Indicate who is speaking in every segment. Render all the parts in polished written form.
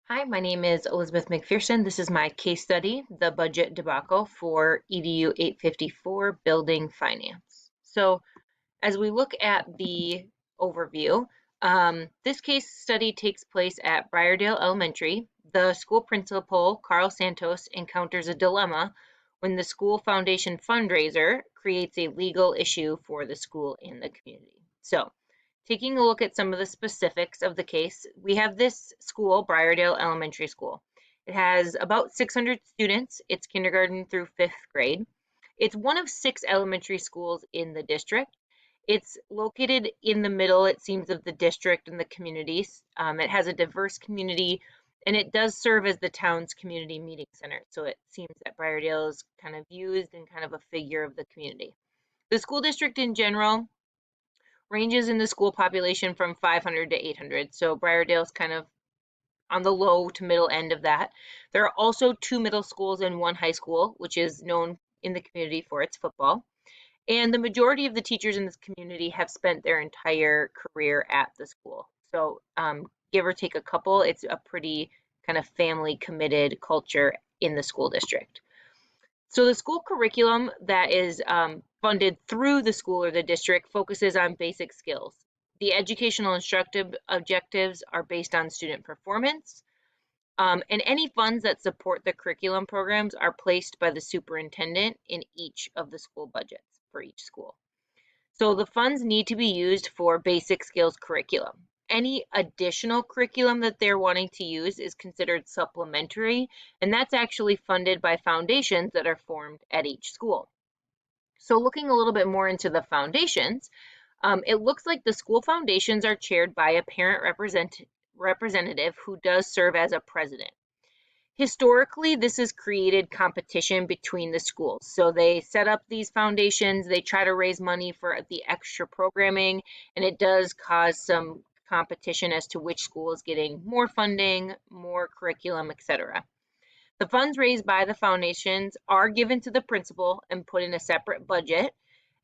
Speaker 1: Hi, my name is Elizabeth McPherson. This is my case study, The Budget Debacle for EDU 854 Building Finance. So as we look at the overview, this case study takes place at Briardale Elementary. The school principal, Carl Santos, encounters a dilemma when the school foundation fundraiser creates a legal issue for the school and the community. So taking a look at some of the specifics of the case, we have this school, Briardale Elementary School. It has about 600 students. It's kindergarten through fifth grade. It's one of 6 elementary schools in the district. It's located in the middle, it seems, of the district and the communities. It has a diverse community, and it does serve as the town's community meeting center. So it seems that Briardale is kind of used and kind of a figure of the community. The school district in general ranges in the school population from 500 to 800. So Briardale's kind of on the low to middle end of that. There are also 2 middle schools and 1 high school, which is known in the community for its football. And the majority of the teachers in this community have spent their entire career at the school. So give or take a couple, it's a pretty kind of family committed culture in the school district. So the school curriculum that is funded through the school or the district focuses on basic skills. The educational instructive objectives are based on student performance, and any funds that support the curriculum programs are placed by the superintendent in each of the school budgets for each school. So the funds need to be used for basic skills curriculum. Any additional curriculum that they're wanting to use is considered supplementary, and that's actually funded by foundations that are formed at each school. So looking a little bit more into the foundations, it looks like the school foundations are chaired by a parent representative who does serve as a president. Historically, this has created competition between the schools. So they set up these foundations, they try to raise money for the extra programming, and it does cause some competition as to which school is getting more funding, more curriculum, etc. The funds raised by the foundations are given to the principal and put in a separate budget,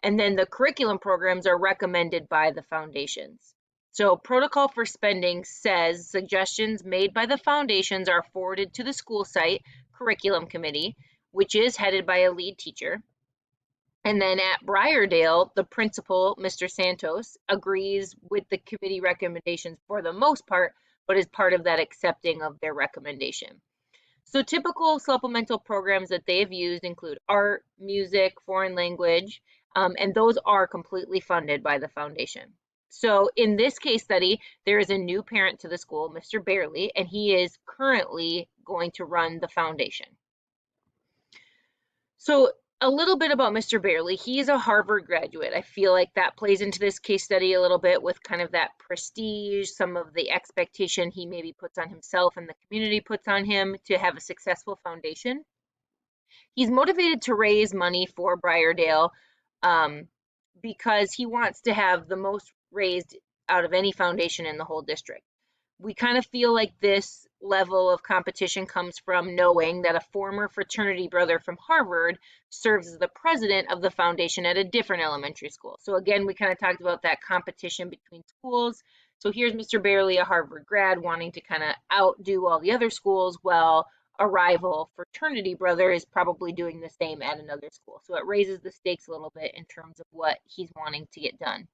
Speaker 1: and then the curriculum programs are recommended by the foundations. So protocol for spending says suggestions made by the foundations are forwarded to the school site curriculum committee, which is headed by a lead teacher. And then at Briardale, the principal, Mr. Santos, agrees with the committee recommendations for the most part, but is part of that accepting of their recommendation. So typical supplemental programs that they've used include art, music, foreign language, and those are completely funded by the foundation. So in this case study, there is a new parent to the school, Mr. Bailey, and he is currently going to run the foundation. So a little bit about Mr. Bailey. He's a Harvard graduate. I feel like that plays into this case study a little bit with kind of that prestige, some of the expectation he maybe puts on himself and the community puts on him to have a successful foundation. He's motivated to raise money for Briardale um, because he wants to have the most raised out of any foundation in the whole district. We kind of feel like this level of competition comes from knowing that a former fraternity brother from Harvard serves as the president of the foundation at a different elementary school. So again, we kind of talked about that competition between schools. So here's Mr. Bailey, a Harvard grad, wanting to kind of outdo all the other schools, while a rival fraternity brother is probably doing the same at another school. So it raises the stakes a little bit in terms of what he's wanting to get done.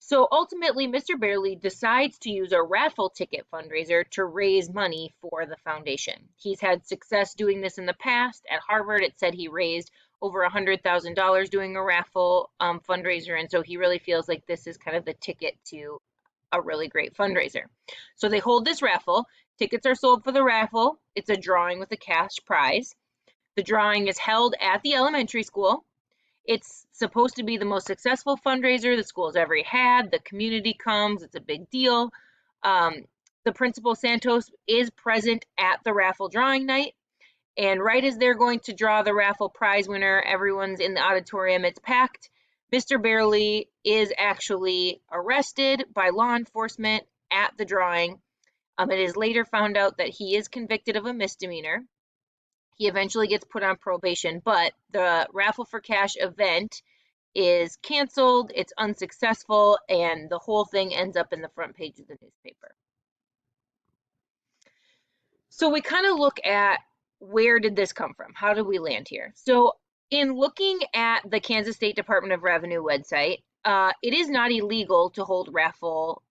Speaker 1: So ultimately, Mr. Bailey decides to use a raffle ticket fundraiser to raise money for the foundation. He's had success doing this in the past. At Harvard, it said he raised over $100,000 doing a raffle fundraiser, and so he really feels like this is kind of the ticket to a really great fundraiser. So they hold this raffle. Tickets are sold for the raffle. It's a drawing with a cash prize. The drawing is held at the elementary school. It's supposed to be the most successful fundraiser the school's ever had. The community comes, it's a big deal. The principal, Santos, is present at the raffle drawing night. And right as they're going to draw the raffle prize winner, everyone's in the auditorium, it's packed. Mr. Bailey is actually arrested by law enforcement at the drawing. It is later found out that he is convicted of a misdemeanor. He eventually gets put on probation, but the raffle for cash event is canceled, it's unsuccessful, and the whole thing ends up in the front page of the newspaper. So we kind of look at where did this come from? How did we land here? So in looking at the Kansas State Department of Revenue website, it is not illegal to hold raffle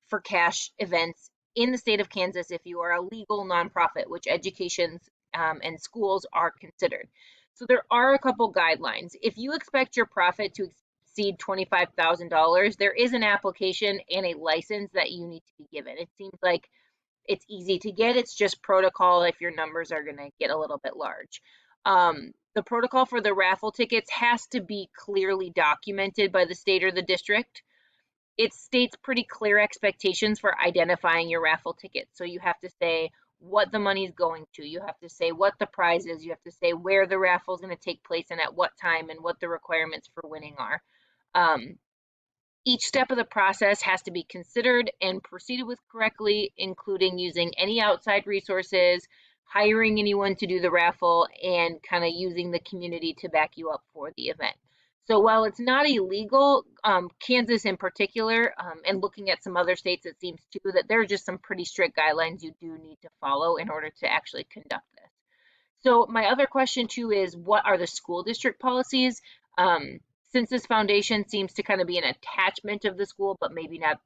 Speaker 1: for cash events in the state of Kansas if you are a legal nonprofit, which educations and schools are considered. So there are a couple guidelines. If you expect your profit to exceed $25,000, there is an application and a license that you need to be given. It seems like it's easy to get. It's just protocol if your numbers are going to get a little bit large. The protocol for the raffle tickets has to be clearly documented by the state or the district. It states pretty clear expectations for identifying your raffle tickets. So you have to say what the money is going to. You have to say what the prize is. You have to say where the raffle is going to take place and at what time and what the requirements for winning are. Um, each step of the process has to be considered and proceeded with correctly, including using any outside resources, hiring anyone to do the raffle, and kind of using the community to back you up for the event. So while it's not illegal, Kansas in particular, and looking at some other states, it seems too that there are just some pretty strict guidelines you do need to follow in order to actually conduct this. So my other question too is, what are the school district policies? Um, since this foundation seems to kind of be an attachment of the school, but maybe not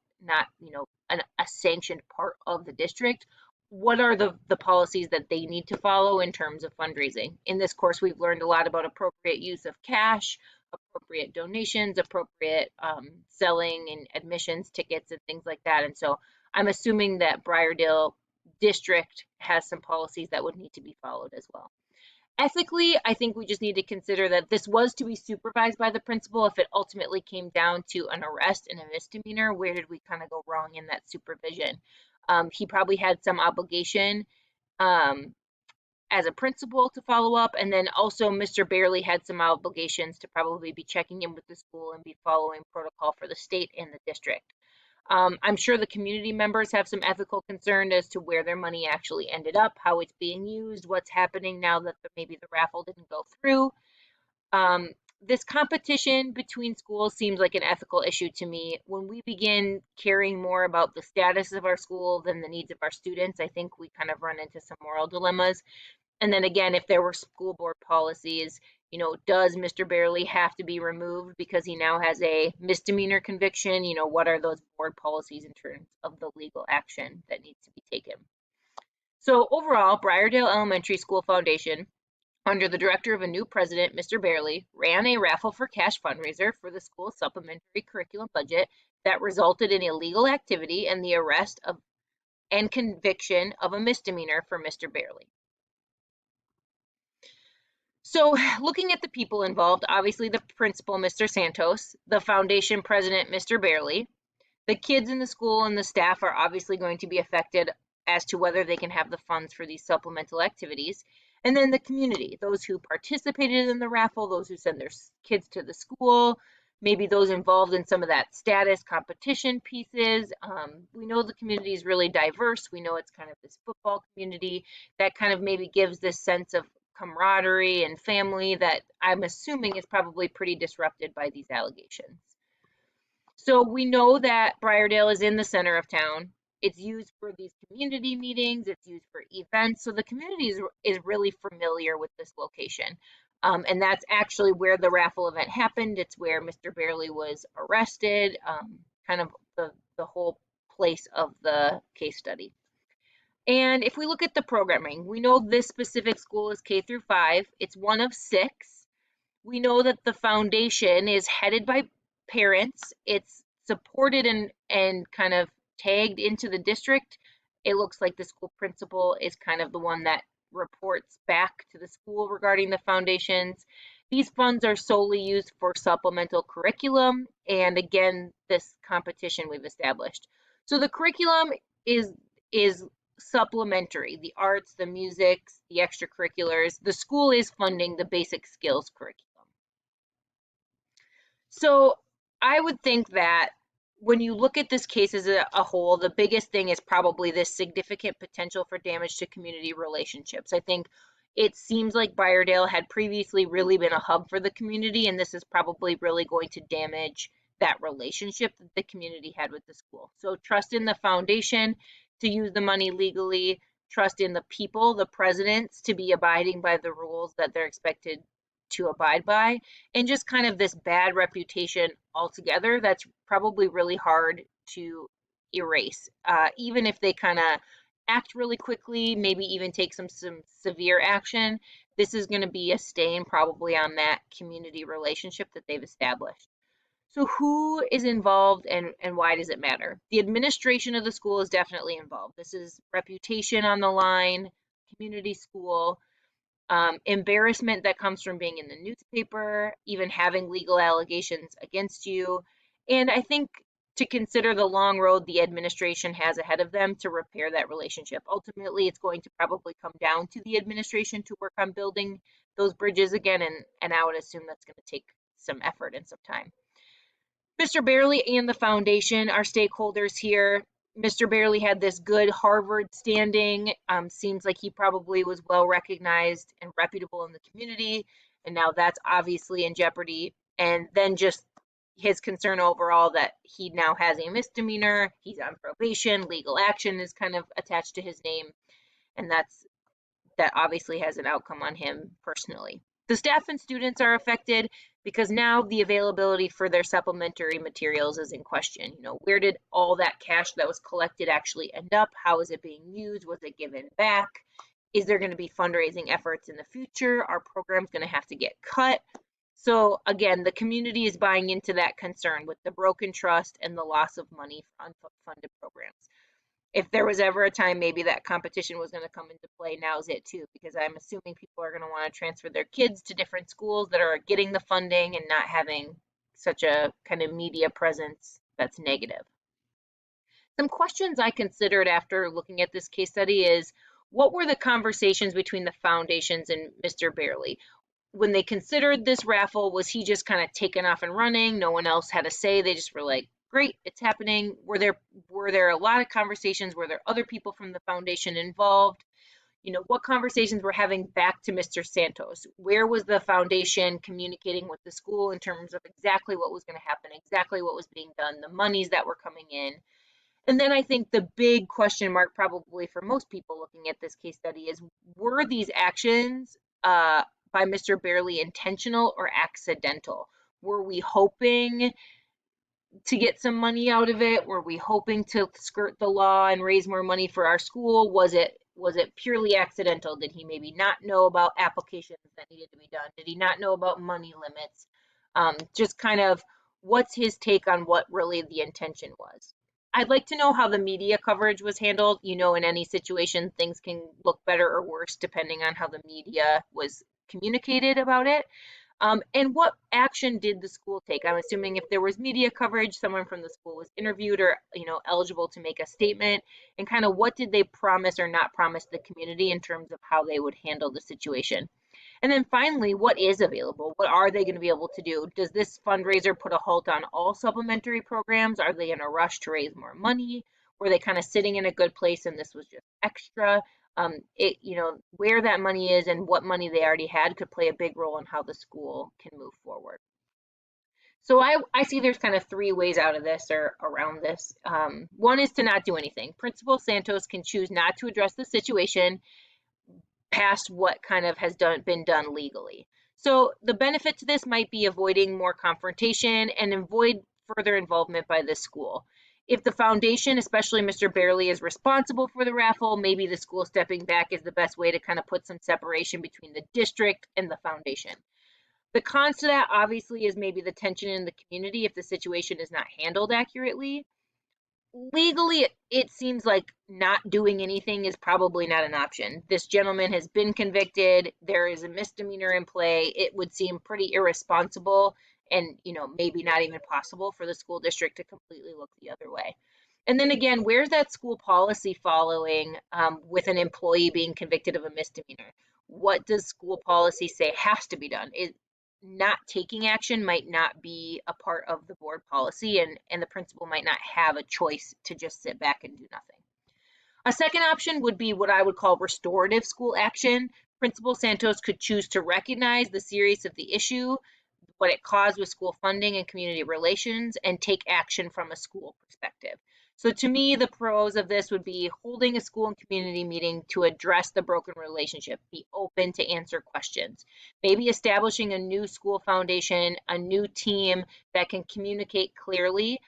Speaker 1: a sanctioned part of the district, what are the policies that they need to follow in terms of fundraising? In this course, we've learned a lot about appropriate use of cash, appropriate donations, appropriate selling and admissions tickets and things like that. And so I'm assuming that Briardale district has some policies that would need to be followed as well. Ethically, I think we just need to consider that this was to be supervised by the principal. If it ultimately came down to an arrest and a misdemeanor, where did we kind of go wrong in that supervision? He probably had some obligation um, as a principal to follow up, and then also Mr. Barely had some obligations to probably be checking in with the school and be following protocol for the state and the district. I'm sure the community members have some ethical concern as to where their money actually ended up, how it's being used, what's happening now that maybe the raffle didn't go through. Um, this competition between schools seems like an ethical issue to me. When we begin caring more about the status of our school than the needs of our students, I think we kind of run into some moral dilemmas. And then again, if there were school board policies, does Mr. Barely have to be removed because he now has a misdemeanor conviction? What are those board policies in terms of the legal action that needs to be taken? So overall, Briardale Elementary School Foundation, under the director of a new president, Mr. Barely, ran a raffle for cash fundraiser for the school's supplementary curriculum budget that resulted in illegal activity and the arrest of and conviction of a misdemeanor for Mr. Barely. So looking at the people involved, obviously the principal, Mr. Santos, the foundation president, Mr. Barely, the kids in the school and the staff are obviously going to be affected as to whether they can have the funds for these supplemental activities. And then the community, those who participated in the raffle, those who send their kids to the school, maybe those involved in some of that status competition pieces. We know the community is really diverse. We know it's kind of this football community that kind of maybe gives this sense of camaraderie and family that I'm assuming is probably pretty disrupted by these allegations. So we know that Briardale is in the center of town. It's used for these community meetings, it's used for events. So the community is really familiar with this location. And that's actually where the raffle event happened. It's where Mr. Barely was arrested, kind of the whole place of the case study. And if we look at the programming, we know this specific school is K through 5. It's one of 6. We know that the foundation is headed by parents. It's supported and kind of tagged into the district. It looks like the school principal is kind of the one that reports back to the school regarding the foundations. These funds are solely used for supplemental curriculum and again, this competition we've established. So the curriculum is supplementary, the arts, the music, the extracurriculars. The school is funding the basic skills curriculum. So I would think that when you look at this case as a whole, the biggest thing is probably this significant potential for damage to community relationships. I think it seems like Briardale had previously really been a hub for the community, and this is probably really going to damage that relationship that the community had with the school. So trust in the foundation to use the money legally, trust in the people, the presidents, to be abiding by the rules that they're expected to abide by, and just kind of this bad reputation altogether that's probably really hard to erase. Even if they kind of act really quickly, maybe even take some severe action, this is going to be a stain probably on that community relationship that they've established. So who is involved and why does it matter? The administration of the school is definitely involved. This is reputation on the line, community school, embarrassment that comes from being in the newspaper, even having legal allegations against you. And I think to consider the long road the administration has ahead of them to repair that relationship. Ultimately, it's going to probably come down to the administration to work on building those bridges again, and I would assume that's going to take some effort and some time. Mr. Barely and the foundation are stakeholders here. Mr. Barely had this good Harvard standing. Seems like he probably was well recognized and reputable in the community, and now that's obviously in jeopardy. And then just his concern overall that he now has a misdemeanor, he's on probation, legal action is kind of attached to his name, and that obviously has an outcome on him personally. The staff and students are affected because now the availability for their supplementary materials is in question. You know, where did all that cash that was collected actually end up? How is it being used? Was it given back? Is there going to be fundraising efforts in the future? Are programs going to have to get cut? So again, the community is buying into that concern with the broken trust and the loss of money for unfunded programs. If there was ever a time maybe that competition was going to come into play, now's it too, because I'm assuming people are going to want to transfer their kids to different schools that are getting the funding and not having such a kind of media presence that's negative. Some questions I considered after looking at this case study is, what were the conversations between the foundations and Mr. Barely? When they considered this raffle, was he just kind of taken off and running? No one else had a say. They just were like, great, it's happening. Were there a lot of conversations? Were there other people from the foundation involved? You know, what conversations were having back to Mr. Santos? Where was the foundation communicating with the school in terms of exactly what was going to happen, exactly what was being done, the monies that were coming in? And then I think the big question mark probably for most people looking at this case study is, were these actions by Mr. Barely intentional or accidental? Were we hoping to get some money out of it? Were we hoping to skirt the law and raise more money for our school? Was it purely accidental? Did he maybe not know about applications that needed to be done? Did he not know about money limits? Just kind of what's his take on what really the intention was? I'd like to know how the media coverage was handled. You know, in any situation, things can look better or worse depending on how the media was communicated about it. And what action did the school take? I'm assuming if there was media coverage, someone from the school was interviewed or, you know, eligible to make a statement, and kind of what did they promise or not promise the community in terms of how they would handle the situation? And then finally, what is available? What are they going to be able to do? Does this fundraiser put a halt on all supplementary programs? Are they in a rush to raise more money? Were they kind of sitting in a good place and this was just extra? Where that money is and what money they already had could play a big role in how the school can move forward. So I see there's kind of three ways out of this or around this. One is to not do anything. Principal Santos can choose not to address the situation past what kind of has been done legally. So the benefit to this might be avoiding more confrontation and avoid further involvement by the school. If the foundation, especially Mr. Barely, is responsible for the raffle, maybe the school stepping back is the best way to kind of put some separation between the district and the foundation. The cons to that obviously is maybe the tension in the community if the situation is not handled accurately. Legally, it seems like not doing anything is probably not an option. This gentleman has been convicted. There is a misdemeanor in play. It would seem pretty irresponsible and, maybe not even possible for the school district to completely look the other way. And then again, where's that school policy following with an employee being convicted of a misdemeanor? What does school policy say has to be done? Not taking action might not be a part of the board policy, and the principal might not have a choice to just sit back and do nothing. A second option would be what I would call restorative school action. Principal Santos could choose to recognize the seriousness of the issue, what it caused with school funding and community relations, and take action from a school perspective. So to me, the pros of this would be holding a school and community meeting to address the broken relationship, be open to answer questions, maybe establishing a new school foundation, a new team that can communicate clearly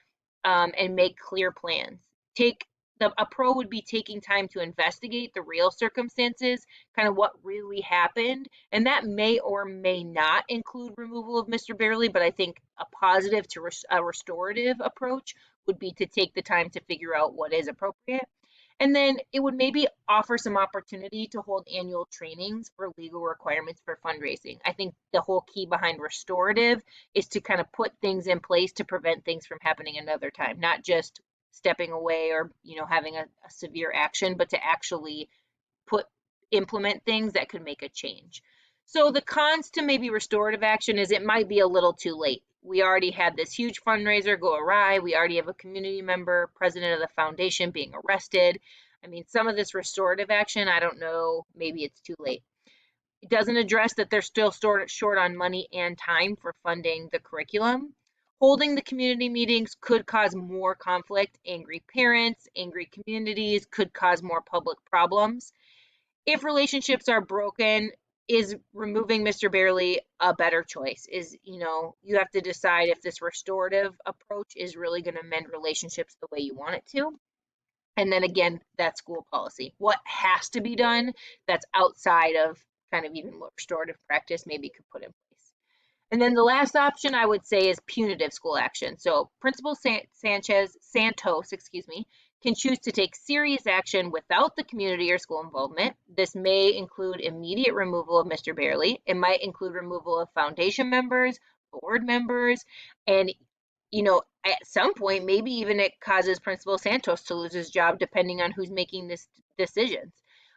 Speaker 1: and make clear plans. A pro would be taking time to investigate the real circumstances, kind of what really happened, and that may or may not include removal of Mr. Barely, but I think a positive to a restorative approach would be to take the time to figure out what is appropriate. And then it would maybe offer some opportunity to hold annual trainings for legal requirements for fundraising. I think the whole key behind restorative is to kind of put things in place to prevent things from happening another time, not just stepping away or having a severe action, but to actually put implement things that could make a change. So the cons to maybe restorative action is it might be a little too late. We already had this huge fundraiser go awry. We already have a community member, president of the foundation, being arrested. I mean, some of this restorative action, I don't know, maybe it's too late. It doesn't address that they're still short on money and time for funding the curriculum. Holding the community meetings could cause more conflict. Angry parents, angry communities could cause more public problems. If relationships are broken, is removing Mr. Barely a better choice? You have to decide if this restorative approach is really going to mend relationships the way you want it to. And then again, that school policy. What has to be done that's outside of kind of even what restorative practice maybe could put in place. And then the last option I would say is punitive school action. So Principal Santos, can choose to take serious action without the community or school involvement. This may include immediate removal of Mr. Barely. It might include removal of foundation members, board members, and at some point, maybe even it causes Principal Santos to lose his job, depending on who's making this decisions.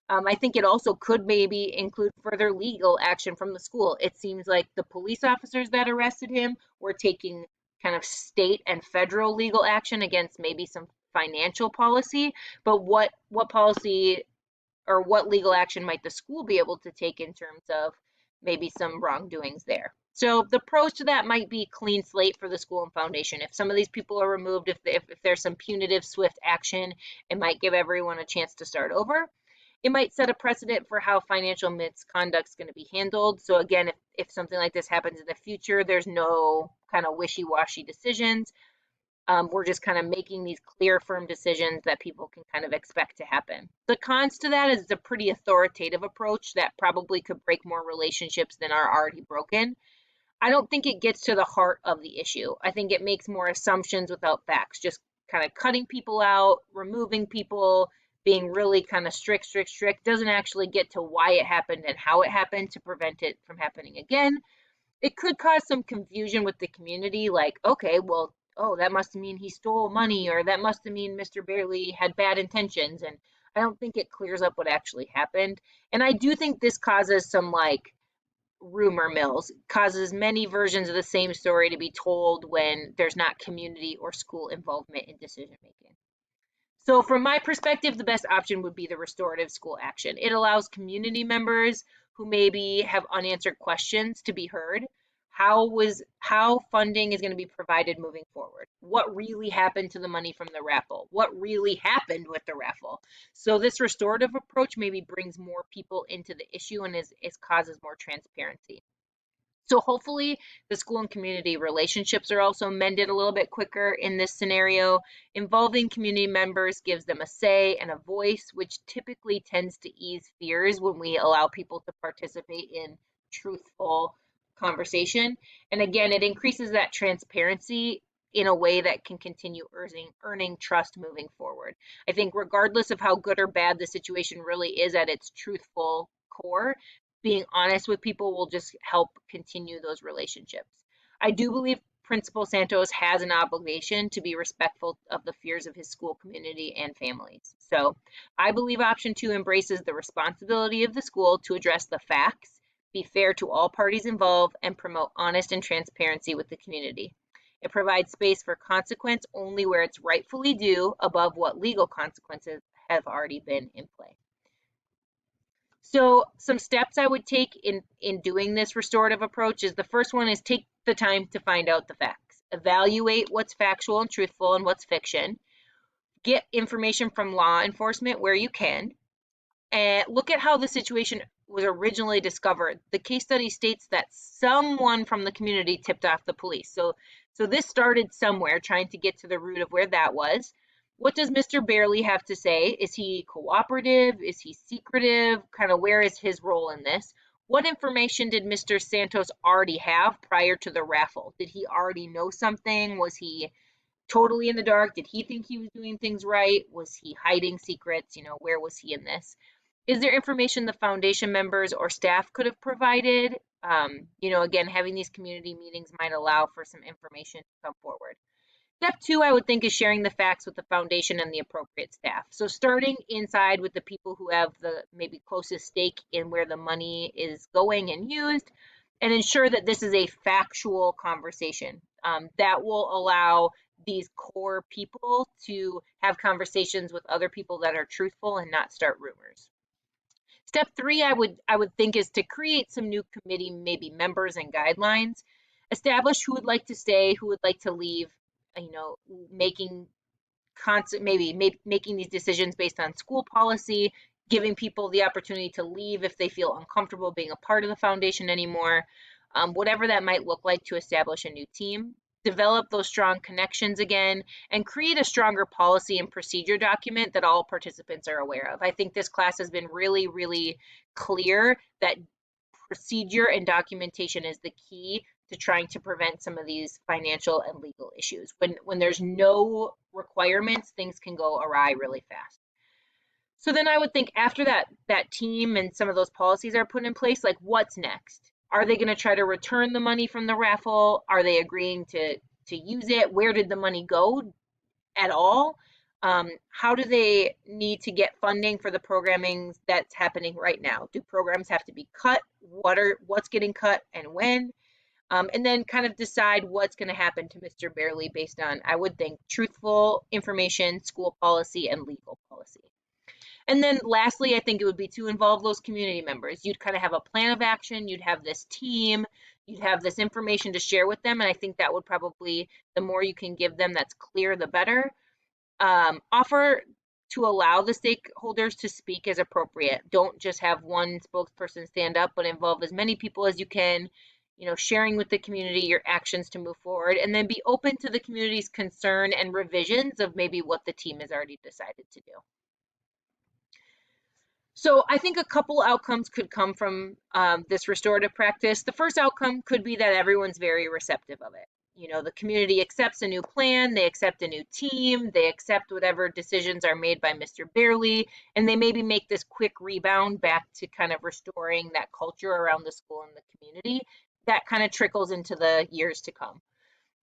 Speaker 1: I think it also could maybe include further legal action from the school. It seems like the police officers that arrested him were taking kind of state and federal legal action against maybe some financial policy, but what policy or what legal action might the school be able to take in terms of maybe some wrongdoings there? So the pros to that might be clean slate for the school and foundation. If some of these people are removed, if there's some punitive, swift action, it might give everyone a chance to start over. It might set a precedent for how financial misconduct is going to be handled. So again, if something like this happens in the future, there's no kind of wishy-washy decisions. We're just kind of making these clear, firm decisions that people can kind of expect to happen. The cons to that is it's a pretty authoritative approach that probably could break more relationships than are already broken. I don't think it gets to the heart of the issue. I think it makes more assumptions without facts, just kind of cutting people out, removing people, being really kind of strict, doesn't actually get to why it happened and how it happened to prevent it from happening again. It could cause some confusion with the community, like, okay, well, oh, that must mean he stole money, or that must mean Mr. Barely had bad intentions. And I don't think it clears up what actually happened. And I do think this causes some like rumor mills, causes many versions of the same story to be told when there's not community or school involvement in decision making. So from my perspective, the best option would be the restorative school action. It allows community members who maybe have unanswered questions to be heard. How funding is going to be provided moving forward? What really happened to the money from the raffle? What really happened with the raffle? So this restorative approach maybe brings more people into the issue and is causes more transparency. So hopefully the school and community relationships are also mended a little bit quicker in this scenario. Involving community members gives them a say and a voice, which typically tends to ease fears when we allow people to participate in truthful conversation. And again, it increases that transparency in a way that can continue earning trust moving forward. I think regardless of how good or bad the situation really is at its truthful core, being honest with people will just help continue those relationships. I do believe Principal Santos has an obligation to be respectful of the fears of his school community and families. So I believe option 2 embraces the responsibility of the school to address the facts, be fair to all parties involved, and promote honest and transparency with the community. It provides space for consequence only where it's rightfully due above what legal consequences have already been in play. So some steps I would take in doing this restorative approach is the first one is take the time to find out the facts. Evaluate what's factual and truthful and what's fiction. get information from law enforcement where you can, and look at how the situation was originally discovered. The case study states that someone from the community tipped off the police. So this started somewhere, trying to get to the root of where that was. What does Mr. Barely have to say? Is he cooperative? Is he secretive? Kind of where is his role in this? What information did Mr. Santos already have prior to the raffle? Did he already know something? Was he totally in the dark? Did he think he was doing things right? Was he hiding secrets? Where was he in this? Is there information the foundation members or staff could have provided? Again, having these community meetings might allow for some information to come forward. Step two, I would think, is sharing the facts with the foundation and the appropriate staff. So starting inside with the people who have the maybe closest stake in where the money is going and used, and ensure that this is a factual conversation. That will allow these core people to have conversations with other people that are truthful and not start rumors. Step three, I would think, is to create some new committee, maybe members and guidelines. Establish who would like to stay, who would like to leave, making constant, maybe making these decisions based on school policy, giving people the opportunity to leave if they feel uncomfortable being a part of the foundation anymore, whatever that might look like to establish a new team. Develop those strong connections again, and create a stronger policy and procedure document that all participants are aware of. I think this class has been really, really clear that procedure and documentation is the key to trying to prevent some of these financial and legal issues. When there's no requirements, things can go awry really fast. So then I would think, after that team and some of those policies are put in place, like, what's next? Are they going to try to return the money from the raffle? Are they agreeing to use it? Where did the money go at all? How do they need to get funding for the programming that's happening right now? Do programs have to be cut? What's getting cut and when? And then kind of decide what's going to happen to Mr. Barely based on, I would think, truthful information, school policy, and legal policy. And then lastly, I think it would be to involve those community members. You'd kind of have a plan of action, you'd have this team, you'd have this information to share with them. And I think that would probably, the more you can give them that's clear, the better. Offer to allow the stakeholders to speak as appropriate. Don't just have one spokesperson stand up, but involve as many people as you can, sharing with the community your actions to move forward, and then be open to the community's concern and revisions of maybe what the team has already decided to do. So I think a couple outcomes could come from this restorative practice. The first outcome could be that everyone's very receptive of it. The community accepts a new plan, they accept a new team, they accept whatever decisions are made by Mr. Barely, and they maybe make this quick rebound back to kind of restoring that culture around the school and the community. That kind of trickles into the years to come.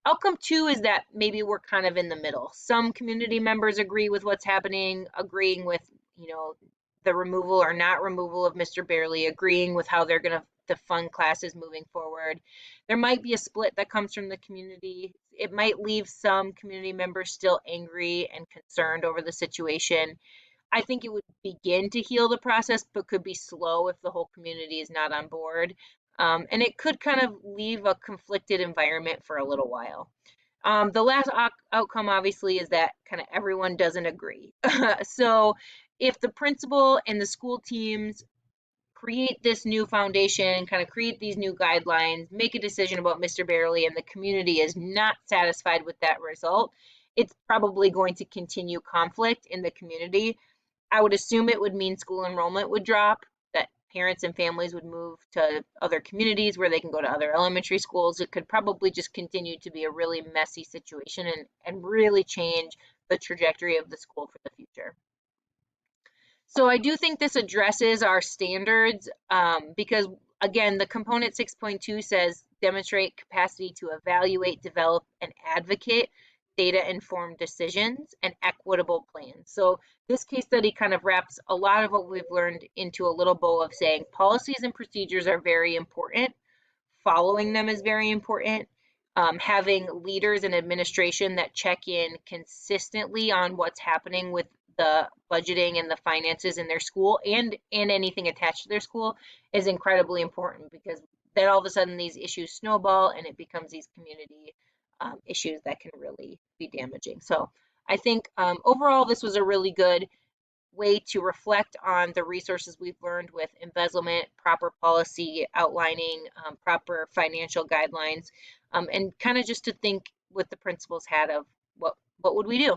Speaker 1: Outcome two is that maybe we're kind of in the middle. Some community members agree with what's happening, agreeing with, the removal or not removal of Mr. Barely, agreeing with how they're going to fund classes moving forward. There might be a split that comes from the community. It might leave some community members still angry and concerned over the situation. I think it would begin to heal the process, but could be slow if the whole community is not on board. And it could kind of leave a conflicted environment for a little while. The last outcome, obviously, is that kind of everyone doesn't agree. So if the principal and the school teams create this new foundation, kind of create these new guidelines, make a decision about Mr. Barely, and the community is not satisfied with that result, it's probably going to continue conflict in the community. I would assume it would mean school enrollment would drop, that parents and families would move to other communities where they can go to other elementary schools. It could probably just continue to be a really messy situation and really change the trajectory of the school for the future. So I do think this addresses our standards because, again, the component 6.2 says demonstrate capacity to evaluate, develop, and advocate data-informed decisions and equitable plans. So this case study kind of wraps a lot of what we've learned into a little bow of saying policies and procedures are very important. Following them is very important. Having leaders and administration that check in consistently on what's happening with the budgeting and the finances in their school and anything attached to their school is incredibly important, because then all of a sudden these issues snowball and it becomes these community issues that can really be damaging. So I think overall this was a really good way to reflect on the resources we've learned with embezzlement, proper policy outlining, proper financial guidelines, and kind of just to think with the principals had of what would we do?